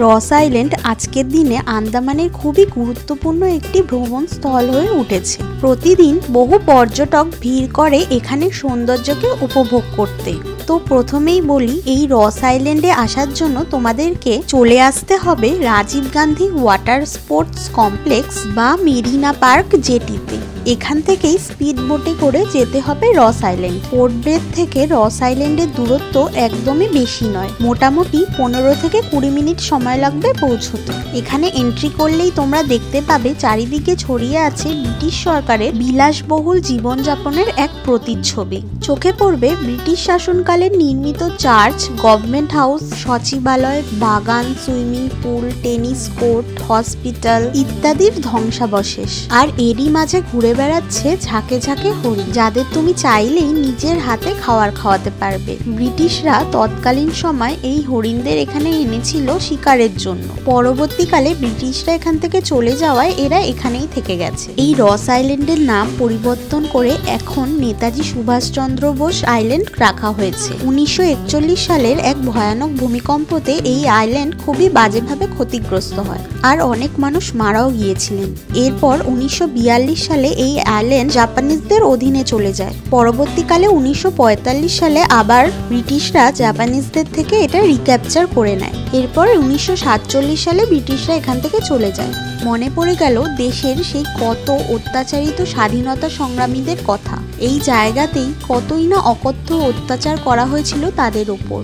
রস আইল্যান্ড আজকের দিনে আন্দামানের খুবই গুরুত্বপূর্ণ একটি ভ্রমণ স্থল হয়ে উঠেছে। প্রতিদিন বহু পর্যটক ভিড় করে এখানে সৌন্দর্যকে উপভোগ করতে। তো প্রথমেই বলি, এই রস আইল্যান্ডে আসার জন্য তোমাদেরকে চলে আসতে হবে Rajiv Gandhi Water Sports Complex বা মেরিনা পার্ক জেটিতে। এখান থেকেই স্পিড বোটে করে যেতে হবে রস আইল্যান্ড। পোর্ট ব্লেয়ার থেকে রস আইল্যান্ডের দূরত্ব একদমই বেশি নয়, মোটামুটি 15 থেকে 20 মিনিট সময় লাগবে পৌঁছতে। এখানে এন্ট্রি করলেই তোমরা দেখতে পাবে চারিদিকে ছড়িয়ে আছে ব্রিটিশ সরকারের বিলাসবহুল জীবনযাপনের এক প্রতিচ্ছবি। চোখে পড়বে ব্রিটিশ শাসনকালে নির্মিত চার্চ, গভর্নমেন্ট হাউস, সচিবালয়, বাগান, swimming pool, tennis court, hospital ইত্যাদির ধ্বংসাবশেষ। আর এরই মাঝে ঘুরে বেড়াচ্ছে ঝাঁকে ঝাঁকে হরিণ, যাদের তুমি চাইলেই নিজের হাতে খাওয়াতে পারবে। ব্রিটিশরা তৎকালীন সময় এই হরিণদের এখানে এনেছিল শিকারের জন্য। পরবর্তীকালে ব্রিটিশরা এখান থেকে চলে যাওয়ায় এরা এখানেই থেকে গেছে। এই রস আইল্যান্ডের নাম পরিবর্তন করে এখন নেতাজি সুভাষচন্দ্র বোস আইল্যান্ড রাখা হয়েছে। 1941 সালের এক ভয়ানক ভূমিকম্পতে এই আইল্যান্ড খুবই বাজেভাবে ক্ষতিগ্রস্ত হয়, আর অনেক মানুষ মারাও গিয়েছিলেন। এরপর 1942 সালে এই আইল্যান্ড জাপানিজদের অধীনে চলে যায়। পরবর্তীকালে 1945 সালে আবার ব্রিটিশরা জাপানিজদের থেকে এটা রিক্যাপচার করে নেয়। এরপর 1947 সালে ব্রিটিশরা এখান থেকে চলে যায়। মনে পড়ে গেল দেশের সেই কত অত্যাচারিত স্বাধীনতা সংগ্রামীদের কথা। এই জায়গাতেই কতই না অকথ্য অত্যাচার করা হয়েছিল তাদের ওপর।